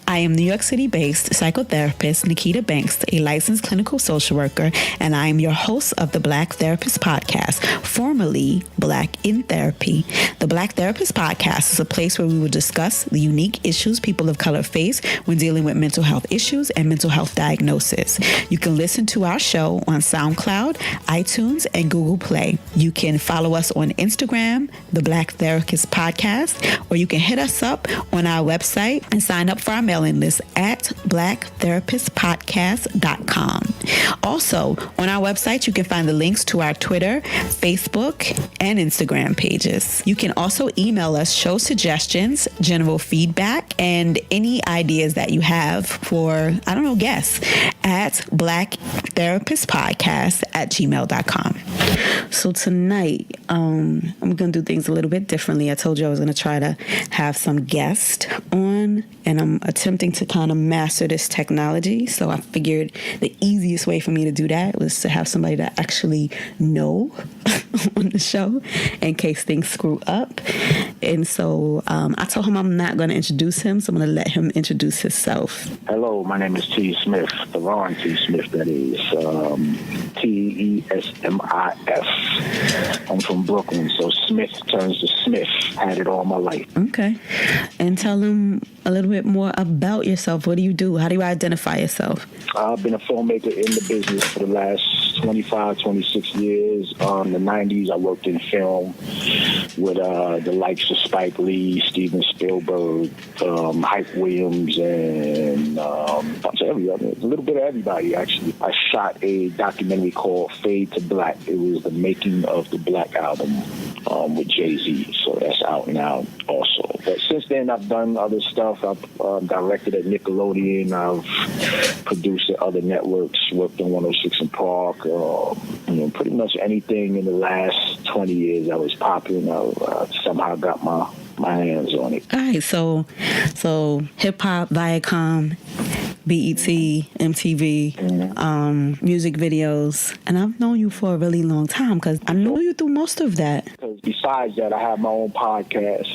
I am New York City-based psychotherapist Nikita Banks, a licensed clinical social worker, and I am your host of the Black Therapist Podcast, formerly Black in Therapy. The Black Therapist Podcast is a place where we will discuss the unique issues people of color face when dealing with mental health issues and mental health diagnosis. You can listen to our show on SoundCloud, iTunes, and Google Play. You can follow us on Instagram, the Black Therapist Podcast, or you can hit us up on our website and sign up for our mailing list at blacktherapistpodcast.com. Also, on our website, you can find the links to our Twitter, Facebook, and Instagram pages. You can also email us show suggestions, general feedback, and any ideas that you have for, guests at blacktherapistpodcast@gmail.com. So tonight, I'm going to do things a little bit differently. I told you I was going to try to have some guests on, and I'm attempting to kind of master this technology. So I figured the easiest way for me to do that was to have somebody that actually know on the show in case things screw up. And so I told him I'm not going to introduce him, so I'm going to let him introduce himself. Hello, my name is Tee Smif, Theron Tee Smif, that is. Tesmif. I'm from Brooklyn, so Smith turns to Smith. Had it all my life. Okay. And tell them a little bit more about yourself. What do you do? How do you identify yourself? I've been a filmmaker in the business for the last 25, 26 years. In the 90s, I worked in film with the likes of Spike Lee, Steven Spielberg, Hype Williams, and a little bit of everybody, actually. I shot a documentary called Fade to Black. It was the making of the Black album with Jay-Z, so that's out now also. But since then, I've done other stuff. I've directed at Nickelodeon. I've produced at other networks, worked on 106 in Park. Pretty much anything in the last 20 years that was popular, I somehow got my hands on it. All right, so hip-hop, Viacom, BET, MTV, music videos, and I've known you for a really long time because I know you through most of that. Because besides that, I have my own podcast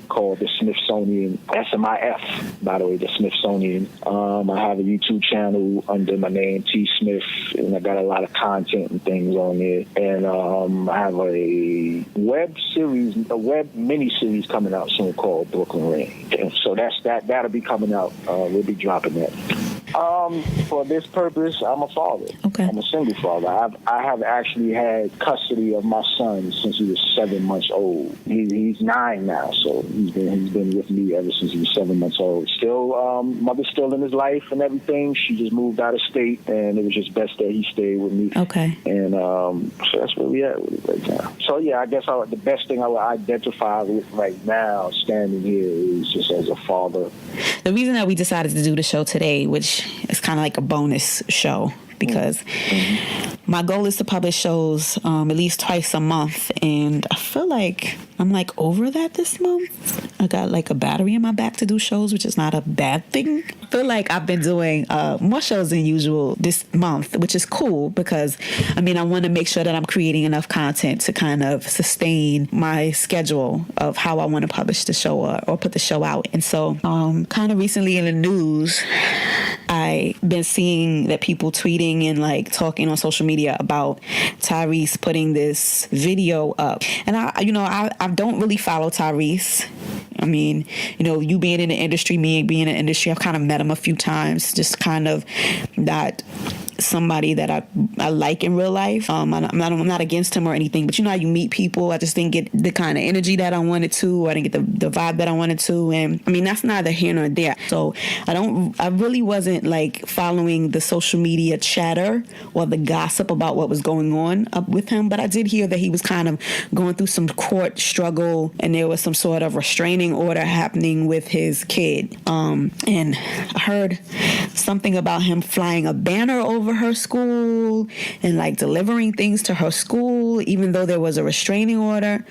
called The Smithsonian, SMIF, by the way, The Smithsonian. I have a YouTube channel under my name, Tee Smif, and I got a lot of content and things on there. And I have a web mini-series coming out soon called Brooklyn Rain. And so that'll be coming out. We'll be dropping that. For this purpose, I'm a father. Okay. I'm a single father. I have actually had custody of my son since he was 7 months old. He's 9 now, so he's been with me ever since he was 7 months old. Still, mother's still in his life and everything. She just moved out of state, and it was just best that he stayed with me. Okay. And so that's where we at with it right now. So yeah, I guess the best thing I would identify with right now, standing here, is just as a father. The reason that we decided to do the show today, which is kind of like a bonus show, because my goal is to publish shows at least twice a month, and I feel like I'm over that this month. I got a battery in my back to do shows, which is not a bad thing. I feel like I've been doing more shows than usual this month, which is cool because I want to make sure that I'm creating enough content to kind of sustain my schedule of how I want to publish the show or put the show out. And so kind of recently in the news, I've been seeing that people tweeting and talking on social media about Tyrese putting this video up. And I don't really follow Tyrese. You being in the industry, me being in the industry, I've kind of met him a few times, just kind of not somebody that I like in real life. I'm not against him or anything, but how you meet people, I just didn't get the kind of energy that I wanted to, or I didn't get the vibe that I wanted to, and that's neither here nor there. So I really wasn't following the social media chatter or the gossip about what was going on up with him, but I did hear that he was kind of going through some court struggle, and there was some sort of restraining order happening with his kid. And I heard something about him flying a banner over her school and delivering things to her school, even though there was a restraining order.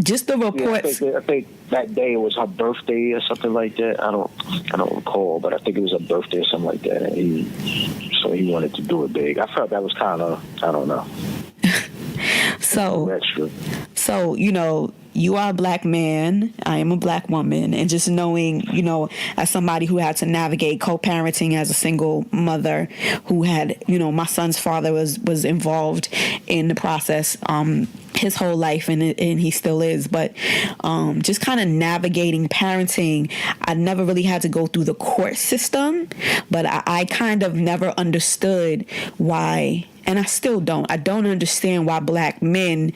Just the reports. I think that day was her birthday or something like that. I don't recall, but I think it was her birthday or something like that. And he wanted to do it big. I felt that was kind of, I don't know. So that's true. So you are a black man, I am a black woman, and just knowing, as somebody who had to navigate co-parenting as a single mother who had, my son's father was involved in the process his whole life, and he still is, but just kind of navigating parenting. I never really had to go through the court system, but I kind of never understood why, and I still don't. I don't understand why black men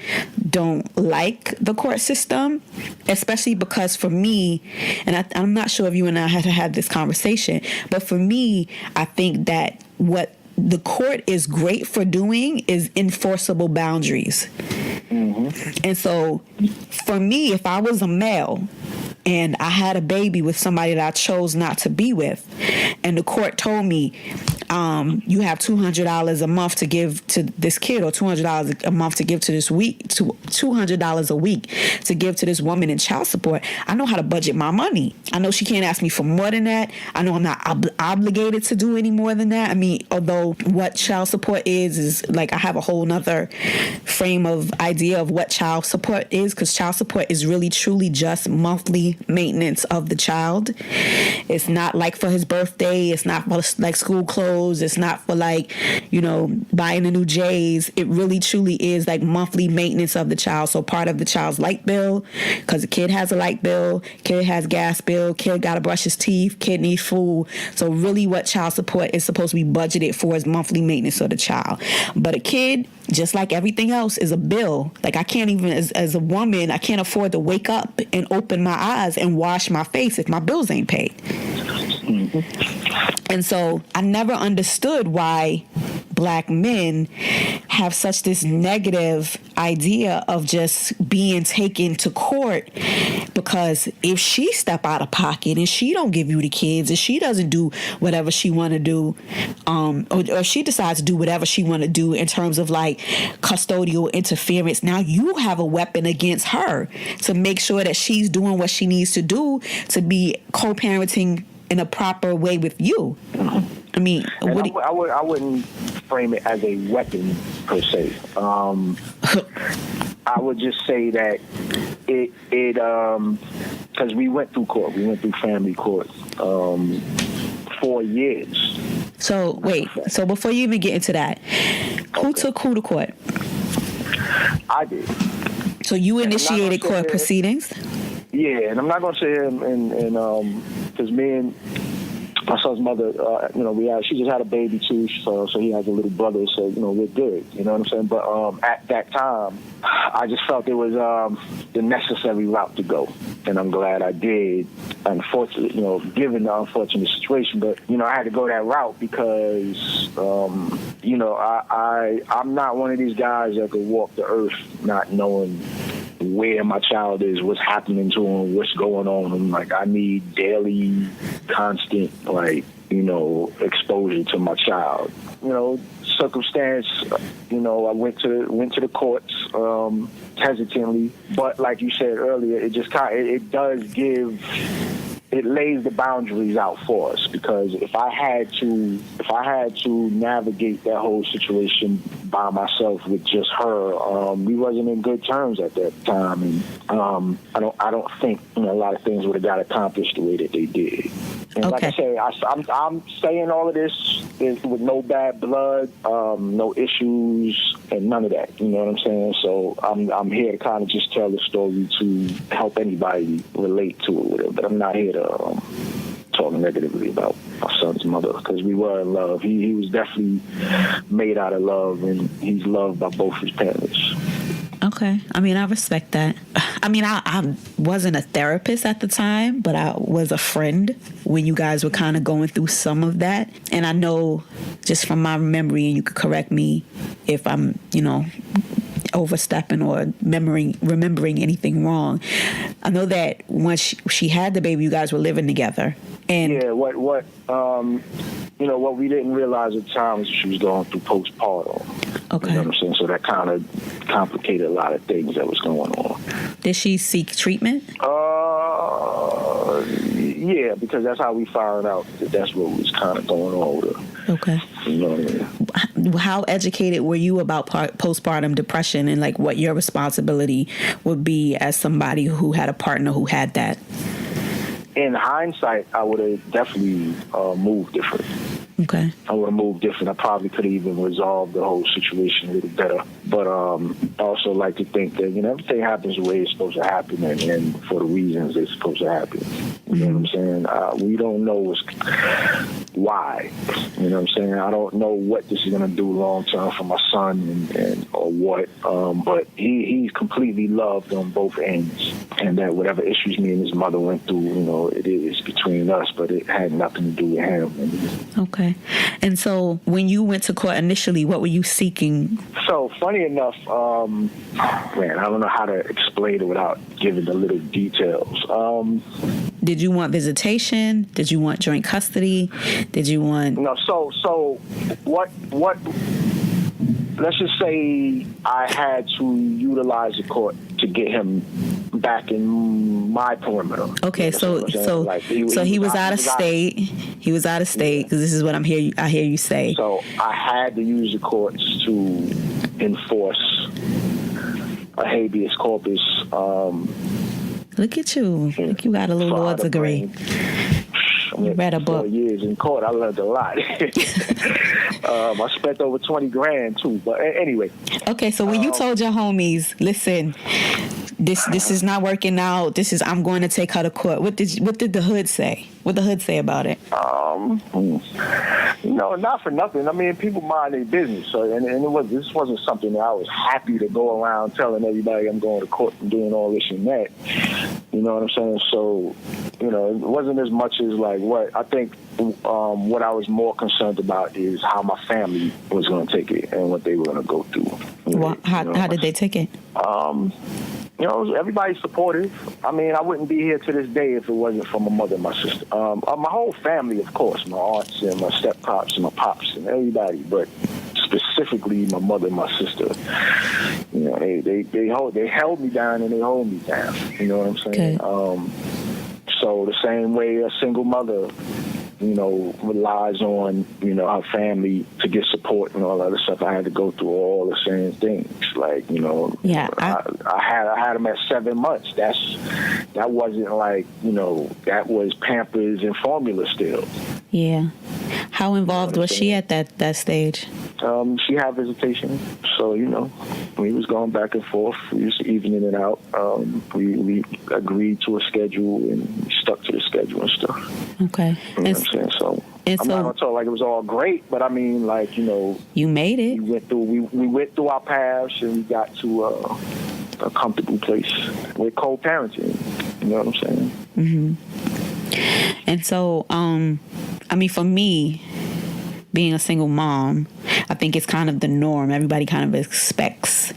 don't like the court system, especially because for me, and I'm not sure if you and I had this conversation, but for me, I think that what the court is great for doing is enforceable boundaries. Mm-hmm. And so for me, if I was a male and I had a baby with somebody that I chose not to be with, and the court told me, you have $200 a month to give to this kid, or $200 a month to give to this week, to $200 a week to give to this woman in child support, I know how to budget my money. I know she can't ask me for more than that. I know I'm not obligated to do any more than that. I mean, although what child support is like, I have a whole nother frame of idea of what child support is, because child support is really truly just monthly maintenance of the child. It's not like for his birthday. It's not for like school clothes. It's not for like, buying the new J's. It really truly is like monthly maintenance of the child. So part of the child's light bill, because the kid has a light bill, kid has gas bill, kid got to brush his teeth, kid needs food. So really what child support is supposed to be budgeted for is monthly maintenance of the child. But a kid, just like everything else, is a bill. Like I can't even, as a woman, I can't afford to wake up and open my eyes and wash my face if my bills ain't paid. Mm-hmm. And so I never understood why black men have such this negative idea of just being taken to court, because if she step out of pocket and she don't give you the kids, and she doesn't do whatever she want to do, or she decides to do whatever she want to do in terms of like custodial interference, now you have a weapon against her to make sure that she's doing what she needs to do to be co-parenting in a proper way with you. I mean, I wouldn't frame it as a weapon per se. I would just say that it because we went through court, we went through family court 4 years. So wait, so before you even get into that, who took who to court? I did. So you initiated court proceedings? Yeah, and I'm not going to say and because me and my son's mother, she just had a baby too, so he has a little brother, so we're good. You know what I'm saying? But at that time, I just felt it was the necessary route to go, and I'm glad I did. Unfortunately, given the unfortunate situation, but I had to go that route because I'm not one of these guys that could walk the earth not knowing where my child is, what's happening to him, what's going on. I'm like, I need daily, constant, exposure to my child. Circumstance, I went to the courts hesitantly, but like you said earlier, it just it lays the boundaries out for us, because if I had to navigate that whole situation by myself with just her, we wasn't in good terms at that time, and I don't think a lot of things would have got accomplished the way that they did. And like I say, I'm saying all of this with no bad blood, no issues, and none of that. You know what I'm saying? So I'm here to kind of just tell the story to help anybody relate to it, but I'm not here to talk negatively about my son's mother, because we were in love. He was definitely made out of love, and he's loved by both his parents. Okay. I mean, I respect that. I mean, I wasn't a therapist at the time, but I was a friend when you guys were kind of going through some of that. And I know just from my memory, and you could correct me if I'm, overstepping or remembering anything wrong. I know that once she had the baby, you guys were living together. And yeah, what we didn't realize at the time was she was going through postpartum. Okay. You know what I'm saying? So that kind of complicated a lot of things that was going on. Did she seek treatment? Yeah, because that's how we found out that that's what was kind of going on with her. Okay. You know what I mean? how educated were you about postpartum depression and like what your responsibility would be as somebody who had a partner who had that? In hindsight, I would have definitely moved different. Okay. I would have moved different. I probably could have even resolved the whole situation a little better. But I also like to think that, everything happens the way it's supposed to happen and for the reasons it's supposed to happen. You know what I'm saying? We don't know why. You know what I'm saying? I don't know what this is going to do long term for my son and or what. But he's completely loved on both ends. And that whatever issues me and his mother went through, it is between us, but it had nothing to do with him. Okay. And so when you went to court initially, what were you seeking? So funny enough, man, I don't know how to explain it without giving the little details. Did you want visitation? Did you want joint custody? Did you want... No, so what let's just say I had to utilize the court to get him back in my perimeter. Okay, so he was out of state. He was out of state because this is what I hear you say. So I had to use the courts to enforce a habeas corpus. Look at you. Like you got a little law degree. You read a book. 4 years in court, I learned a lot. I spent over $20,000 too. But anyway. Okay, so when you told your homies, listen, this is not working out. I'm going to take her to court. What did the hood say? What the hood say about it? Not for nothing. I mean, people mind their business. So, and this wasn't something that I was happy to go around telling everybody I'm going to court and doing all this and that. You know what I'm saying? So, it wasn't as much as like what I think. What I was more concerned about is how my family was going to take it and what they were going to go through. Well, how did they take it? Everybody's supportive. I mean, I wouldn't be here to this day if it wasn't for my mother and my sister. My whole family, of course, my aunts and my step-pops and my pops and everybody, but specifically my mother and my sister. They held me down and they hold me down. You know what I'm saying? Okay. So the same way a single mother, relies on, her family to get support and all that other stuff. I had to go through all the same things. Like, yeah, I had them at 7 months. That wasn't like, that was Pampers and formula still. Yeah. How involved was she at that stage? She had visitation. So, we was going back and forth. We was evening it out. We agreed to a schedule and we stuck to the schedule and stuff. Okay. You know what I'm saying? So I'm not going to talk like it was all great, but I mean, like, you made it. We went through our paths and we got to a comfortable place. We're co-parenting. You know what I'm saying? Mm-hmm. And so, for me, being a single mom, I think it's kind of the norm. Everybody kind of expects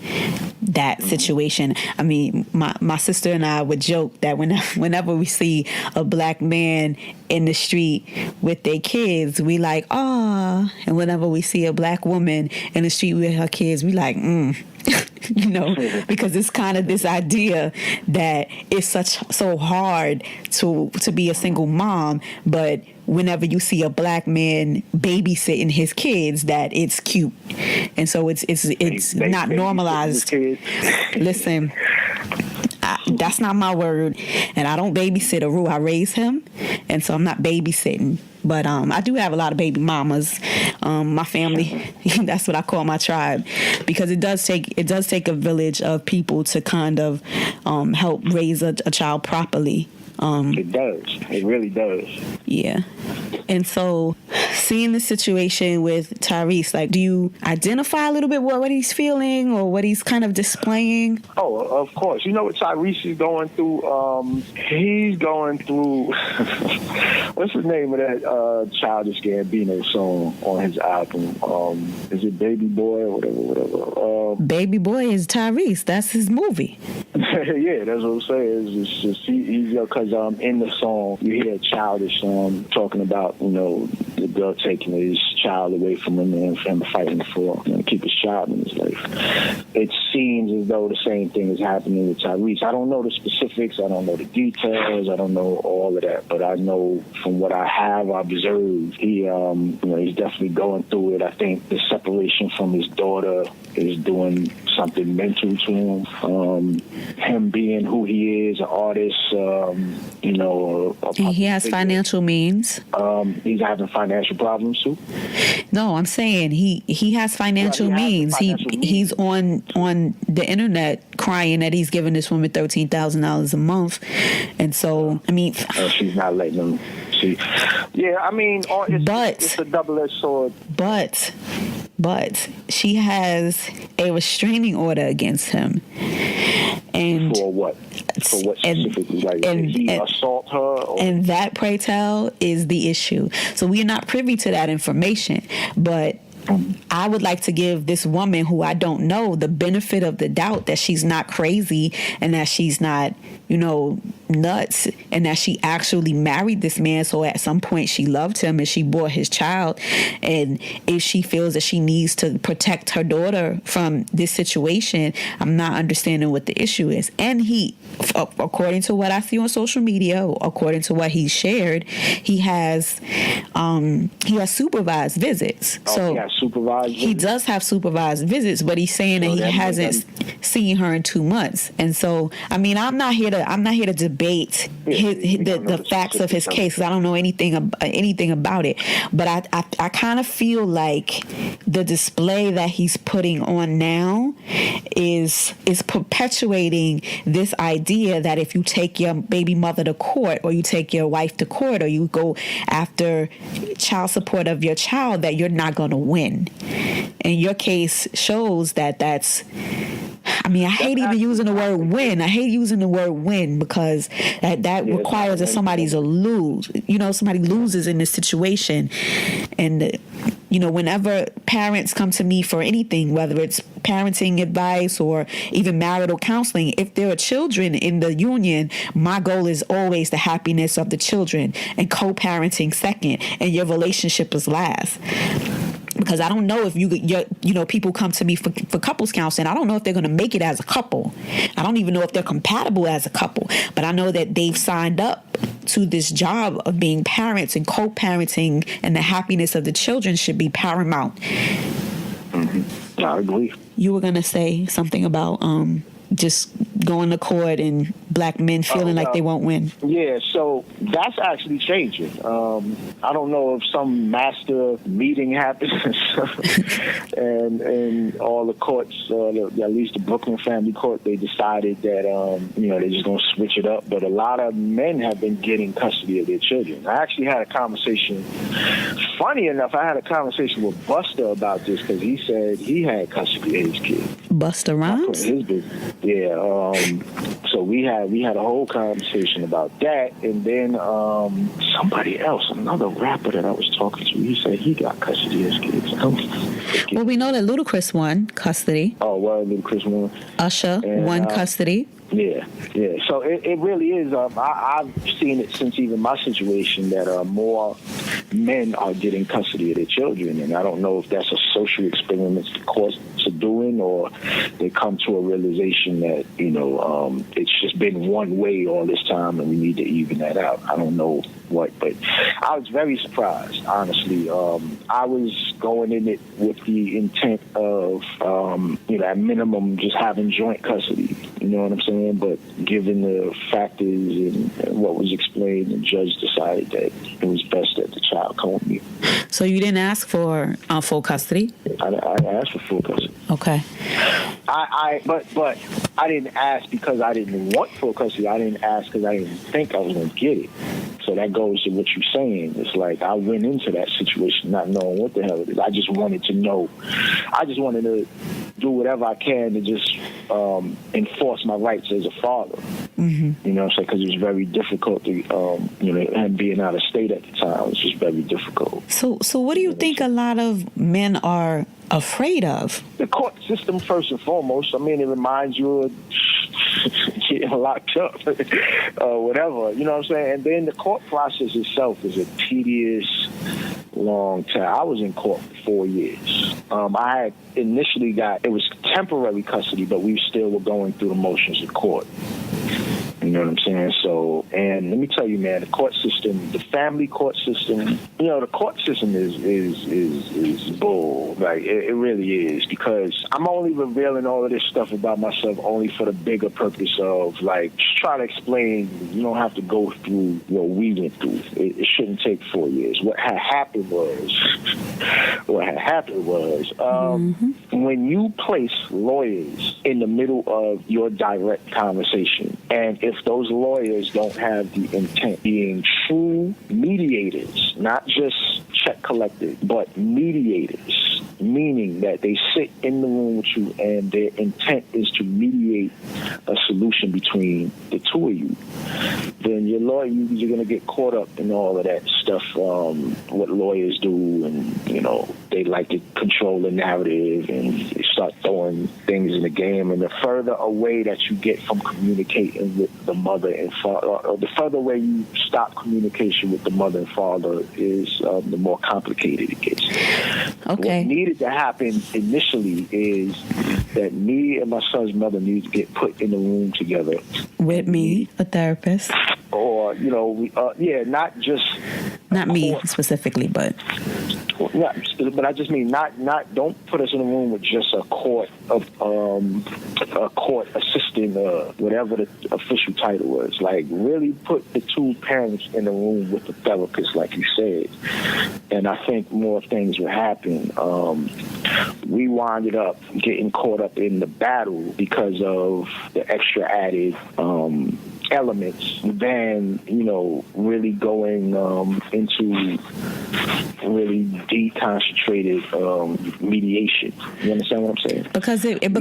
that situation. I mean, my sister and I would joke that whenever we see a black man in the street with their kids, we like, ah. And whenever we see a black woman in the street with her kids, we like, because it's kind of this idea that it's so hard to be a single mom, but whenever you see a black man babysitting his kids, that it's cute, and so it's not normalized. Listen, that's not my word, and I don't babysit Aru. I raise him, and so I'm not babysitting. But I do have a lot of baby mamas. My family, that's what I call my tribe, because it does take a village of people to kind of help raise a child properly. It does. It really does. Yeah. And so seeing the situation with Tyrese, like, do you identify a little bit what he's feeling or what he's kind of displaying? Oh, of course. You know what Tyrese is going through? He's going through, what's the name of that Childish Gambino song on his album? Is it Baby Boy or whatever? Baby Boy is Tyrese. That's his movie. Yeah, that's what I'm saying. It's just, because in the song, you hear Childish talking about, the girl taking his child away from him and him fighting for, keep his child in his life. It seems as though the same thing is happening with Tyrese. I don't know the specifics. I don't know the details. I don't know all of that. But I know from what I have observed, he's definitely going through it. I think the separation from his daughter is doing something mental to him. Him being who he is, an artist, and he has financial means. He's having financial problems too. No, I'm saying he has financial means. He's on the internet crying that he's giving this woman $13,000 a month, and so I mean, she's not letting him see. Yeah, I mean, it's a double-edged sword. But she has a restraining order against him. And for what? For what specifically? Did he assault her? Or? And that, pray tell, is the issue. So we are not privy to that information. But I would like to give this woman, who I don't know, the benefit of the doubt that she's not crazy and that she's not, nuts, and that she actually married this man. So at some point she loved him and she bore his child. And if she feels that she needs to protect her daughter from this situation, I'm not understanding what the issue is. And he, according to what I see on social media, according to what he shared, he has supervised visits. He does have supervised visits, but he's saying that he hasn't seen her in 2 months. And so, I mean, I'm not here to debate the facts of his case, because I don't know anything about it. But I kind of feel like the display that he's putting on now is perpetuating this idea that if you take your baby mother to court, or you take your wife to court, or you go after child support of your child, that you're not going to win. And your case shows that that's... I mean, I hate even using the word win. I hate using the word win because that requires that somebody's a lose. Somebody loses in this situation. And, whenever parents come to me for anything, whether it's parenting advice or even marital counseling, if there are children in the union, my goal is always the happiness of the children, and co-parenting second, and your relationship is last. Because I don't know if people come to me for couples counseling. I don't know if they're going to make it as a couple. I don't even know if they're compatible as a couple. But I know that they've signed up to this job of being parents, and co-parenting, and the happiness of the children should be paramount. Mm-hmm. I agree. You were going to say something about just going to court and black men feeling like they won't win. Yeah, so that's actually changing. I don't know if some master meeting happens and all the courts, at least the Brooklyn family court, they decided that, they're just going to switch it up. But a lot of men have been getting custody of their children. I actually had a conversation, funny enough, with Buster about this, because he said he had custody of his kid. Buster Rhymes? Yeah, so we had a whole conversation about that, and then somebody else, another rapper that I was talking to, he said he got custody of his kids. Well, we know that Ludacris won custody. Oh, well, Ludacris won. Usher won custody. Yeah. So it really is. I've seen it since even my situation that more men are getting custody of their children, and I don't know if that's a social experiment the courts are doing, or they come to a realization that it's just been one way all this time, and we need to even that out. I don't know what, but I was very surprised, honestly. I was going in it with the intent of, at minimum, just having joint custody. You know what I'm saying? But given the factors and what was explained, the judge decided that it was best that the child come with me. So you didn't ask for full custody? I asked for full custody. Okay. But I didn't ask because I didn't want full custody. I didn't ask because I didn't think I was going to get it. So that goes to what you're saying. It's like I went into that situation not knowing what the hell it is. I just wanted to know. I just wanted to do whatever I can to just enforce my rights as a father. Mm-hmm. You know what I'm saying? Because it was very difficult to, and being out of state at the time, it was just very difficult. So what do you think a lot of men are afraid of? The court system, first and foremost. I mean, it reminds you of getting locked up or whatever, you know what I'm saying? And then the court process itself is a tedious, long time. I was in court for 4 years. I had initially it was temporary custody, but we still were going through the motions of court. You know what I'm saying? So, and let me tell you, man, the court system, the family court system, the court system is bull. Like, it really is, because I'm only revealing all of this stuff about myself only for the bigger purpose of, like, just try to explain. You don't have to go through what we went through. It shouldn't take 4 years. What had happened was, when you place lawyers in the middle of your direct conversation, and if those lawyers don't have the intent being true mediators, not just check collectors, but mediators, meaning that they sit in the room with you and their intent is to mediate a solution between the two of you, then your lawyer, you're going to get caught up in all of that stuff, what lawyers do, and, they like to control the narrative and they start throwing things in the game. And the further away that you get from communicating with the mother and father, or the further away you stop communication with the mother and father, is the more complicated it gets. Okay. What needed to happen initially is that me and my son's mother need to get put in the room together. With me, a therapist. Or, not just... Not me specifically, but... Yeah, but I just mean not. Don't put us in a room with just a court assistant, whatever the official title was. Like, really put the two parents in the room with the therapist, like you said. And I think more things would happen. We winded up getting caught up in the battle because of the extra added elements than, really going into really deep, concentrated mediation. You understand what I'm saying? Because it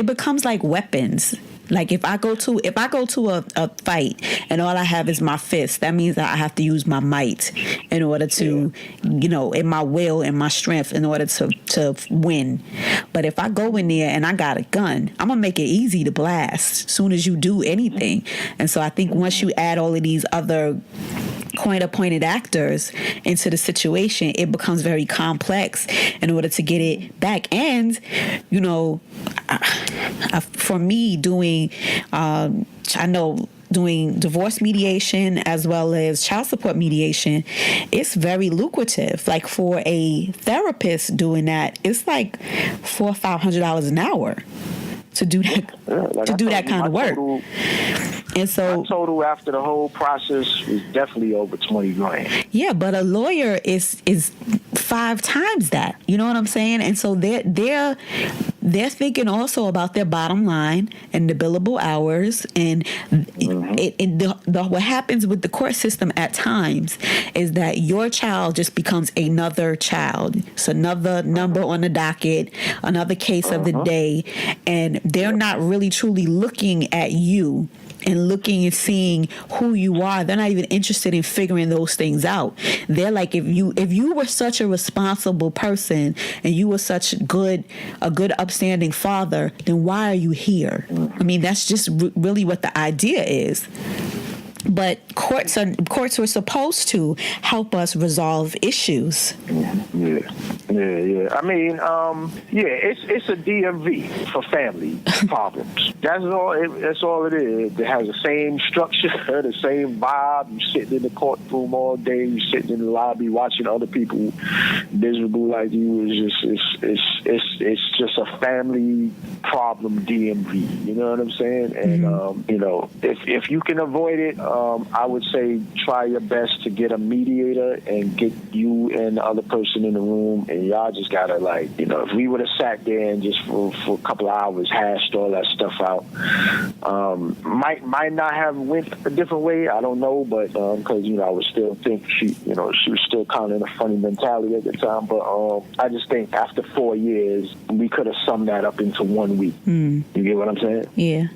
becomes like weapons. Like if I go to a fight and all I have is my fist, that means that I have to use my might in order to, in my will and my strength in order to win. But if I go in there and I got a gun, I'm gonna make it easy to blast as soon as you do anything. And so I think once you add all of these other coin-appointed actors into the situation, it becomes very complex in order to get it back. And, for me doing divorce mediation as well as child support mediation, it's very lucrative. Like for a therapist doing that, it's like $400 or $500 an hour to do that kind of work. And so my total after the whole process was definitely over $20,000. Yeah, but a lawyer is 5 times that. You know what I'm saying? And so they're thinking also about their bottom line and the billable hours. And what happens with the court system at times is that your child just becomes another child. It's another number on the docket, another case of the day, and they're not really truly looking at you and looking and seeing who you are. They're not even interested in figuring those things out. They're like, if you were such a responsible person and you were such a good upstanding father, then why are you here? I mean, that's just really what the idea is. But courts were supposed to help us resolve issues. Yeah. I mean, it's a DMV for family problems. That's all it is. It has the same structure, the same vibe. You sitting in the courtroom all day. You sitting in the lobby watching other people miserable like you. It's just a family problem DMV. You know what I'm saying? And if you can avoid it, I would say try your best to get a mediator and get you and the other person in the room, and y'all just gotta if we would have sat there and just for a couple of hours hashed all that stuff out, might not have went a different way. I don't know, but because I would still think she was still kind of in a funny mentality at the time. But I just think after 4 years we could have summed that up into 1 week. You get what I'm saying? Yeah.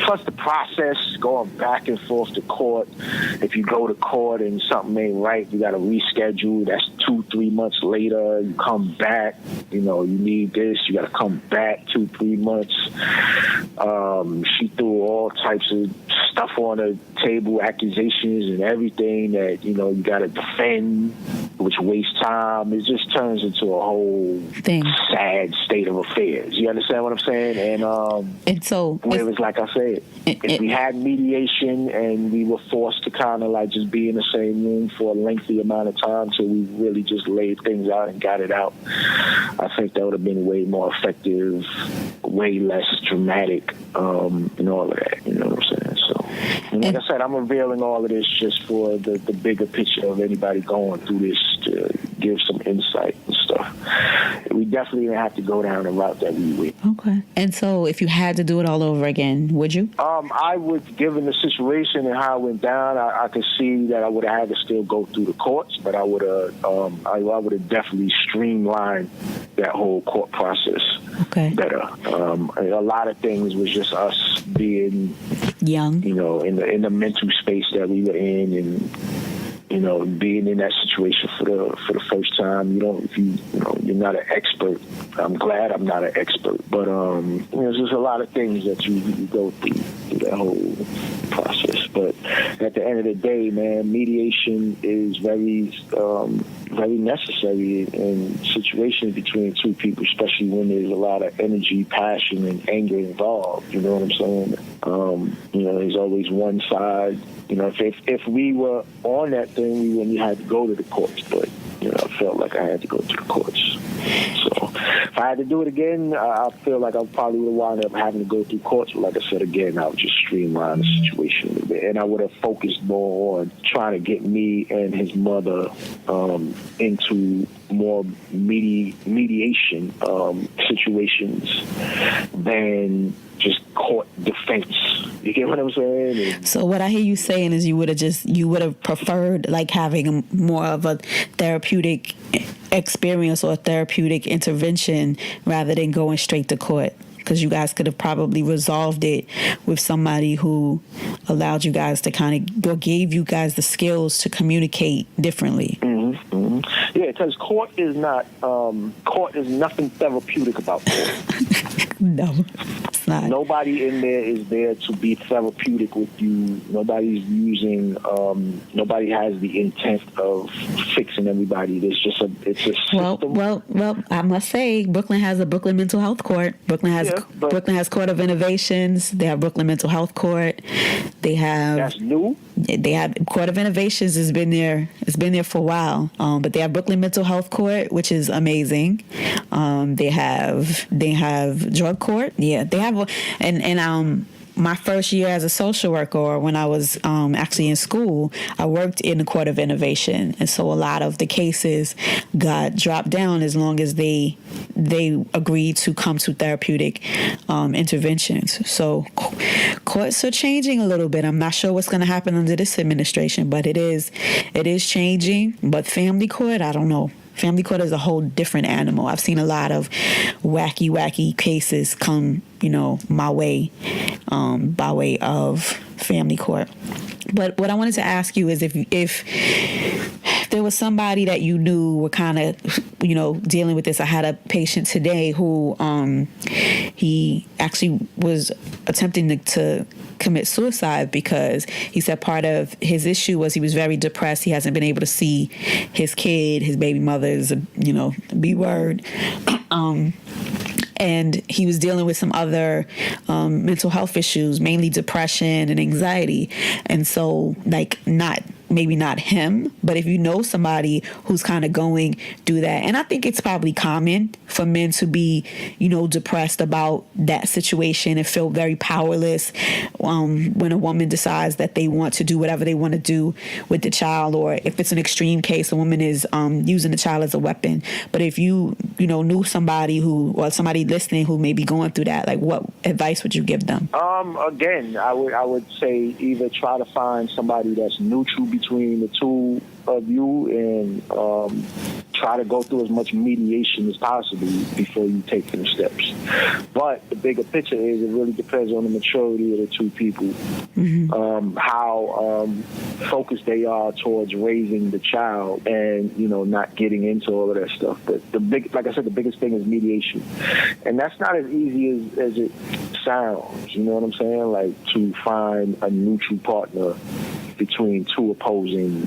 Plus the process going back and forth to court. If you go to court and something ain't right, you got to reschedule. That's 2-3 months later. You come back. You need this. You got to come back 2-3 months. She threw all types of stuff on the table, accusations and everything that you got to defend. which wastes time. It just turns into a whole sad state of affairs. You understand what I'm saying? And so whereas, like I said, if we had mediation and we were forced to kind of like just be in the same room for a lengthy amount of time till we really just laid things out and got it out, I think that would have been way more effective, way less dramatic, and all of that. You know what I'm saying? So, and like I said, I'm revealing all of this just for the bigger picture of anybody going through this, to give some insight and stuff. We definitely didn't have to go down the route that we went. Okay. And so if you had to do it all over again, would you? I would, given the situation and how it went down, I could see that I would have had to still go through the courts, but I would have definitely streamlined that whole court process better. A lot of things was just us being young, you know, in the mental space that we were in, and you know, being in that situation for the first time. You're not an expert. I'm glad I'm not an expert, but there's just a lot of things that you go through that whole process. But at the end of the day, man, mediation is very necessary in situations between two people, especially when there's a lot of energy, passion, and anger involved. You know what I'm saying? There's always one side. You know, if we were on that thing, we wouldn't have to go to the courts. But I felt like I had to go to the courts. So if I had to do it again, I feel like I probably would have wound up having to go through courts. But like I said again, I would just streamline the situation a little bit, and I would have focused more on trying to get me and his mother into more mediation situations than just court defense. You get what I'm saying? So what I hear you saying is you would have preferred like having more of a therapeutic experience or a therapeutic intervention rather than going straight to court, because you guys could have probably resolved it with somebody who allowed you guys to or gave you guys the skills to communicate differently. Mm-hmm, mm-hmm. Yeah, because court is nothing therapeutic about court. No, it's not. Nobody in there is there to be therapeutic with you. Nobody has the intent of fixing everybody. It's a system. Well, I must say, Brooklyn has a Brooklyn Mental Health Court. Brooklyn has Court of Innovations. They have Brooklyn Mental Health Court. They have. That's new. They have Court of Innovations has been there. It's been there for a while. But they have Brooklyn Mental Health Court, which is amazing. They have drug court. Yeah, they have, and my first year as a social worker, or when I was actually in school, I worked in the Court of Innovation, and so a lot of the cases got dropped down as long as they agreed to come to therapeutic interventions. So courts are changing a little bit. I'm not sure what's going to happen under this administration, but it is changing. But family court, I don't know. Family court is a whole different animal. I've seen a lot of wacky cases come, my way, by way of family court. But what I wanted to ask you is if there was somebody that you knew were kind of, dealing with this. I had a patient today who he actually was attempting to commit suicide because he said part of his issue was he was very depressed. He hasn't been able to see his kid, his baby mother is the B word. And he was dealing with some other mental health issues, mainly depression and anxiety. And so, maybe not him, but if you know somebody who's kind of going through that, and I think it's probably common for men to be, depressed about that situation and feel very powerless when a woman decides that they want to do whatever they want to do with the child, or if it's an extreme case, a woman is using the child as a weapon. But if you, knew somebody or somebody listening who may be going through that, what advice would you give them? Again, I would say either try to find somebody that's neutral between the two of you and try to go through as much mediation as possible before you take them steps. But the bigger picture is it really depends on the maturity of the two people, how focused they are towards raising the child and, not getting into all of that stuff. But like I said, the biggest thing is mediation. And that's not as easy as it sounds, you know what I'm saying? To find a neutral partner between two opposing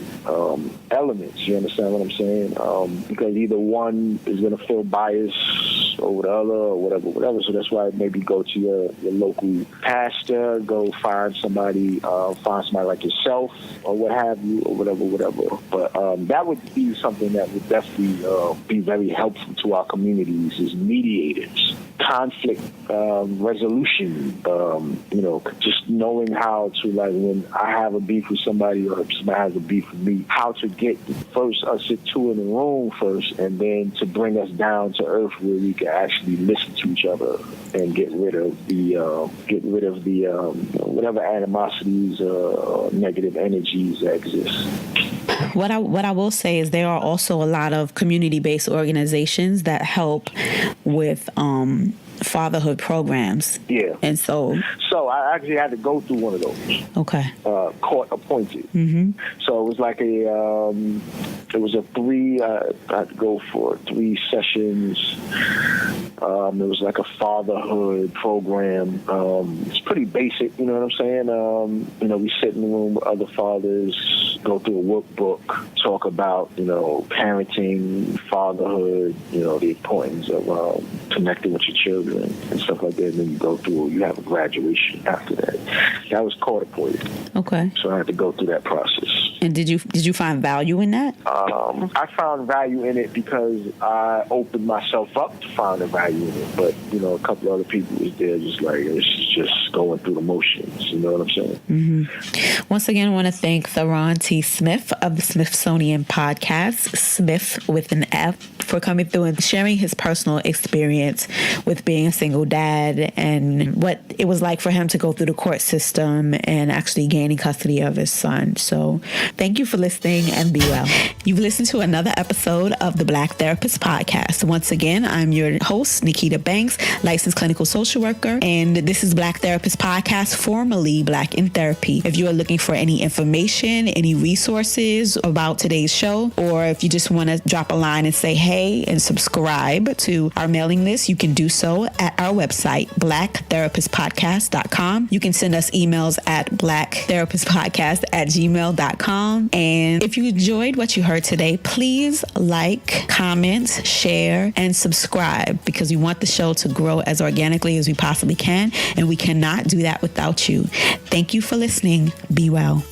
elements. You understand what I'm saying? Because either one is going to feel biased over the other or whatever. So that's why maybe go to your local pastor, go find somebody like yourself or what have you, or whatever. But that would be something that would definitely be very helpful to our communities, is mediators, conflict resolution, just knowing how to, like, when I have a beef with somebody or somebody has a beef with me, how to get first us sit two in the room first, and then to bring us down to earth where we can actually listen to each other and get rid of the whatever animosities or negative energies that exist. What I will say is there are also a lot of community-based organizations that help with fatherhood programs. Yeah. And so I actually had to go through one of those. Okay. Court appointed. Mm-hmm. So it was like I had to go for 3 sessions. It was like a fatherhood program. It's pretty basic, you know what I'm saying? We sit in the room with other fathers, go through a workbook, talk about, parenting, fatherhood, the importance of connecting with your children and stuff like that. And then you have a graduation after that. That was court appointed. Okay. So I had to go through that process. And did you find value in that? I found value in it because I opened myself up to find a value in it. But, a couple other people was there just like, it's just going through the motions. You know what I'm saying? Mm-hmm. Once again, I want to thank Theron Tee Smif of the Smithsonian Podcast, Smif with an F, for coming through and sharing his personal experience with being a single dad and what it was like for him to go through the court system and actually gaining custody of his son. So thank you for listening and be well. You've listened to another episode of the Black Therapist Podcast. Once again, I'm your host, Nikita Banks, licensed clinical social worker, and this is Black Therapist Podcast, formerly Black in Therapy. If you are looking for any information, any resources about today's show, or if you just want to drop a line and say hey and subscribe to our mailing list, you can do so at our website, blacktherapistpodcast.com. You can send us emails at blacktherapistpodcast@gmail.com. And if you enjoyed what you heard today, please like, comment, share, and subscribe, because we want the show to grow as organically as we possibly can, and we cannot do that without you. Thank you for listening. Be well.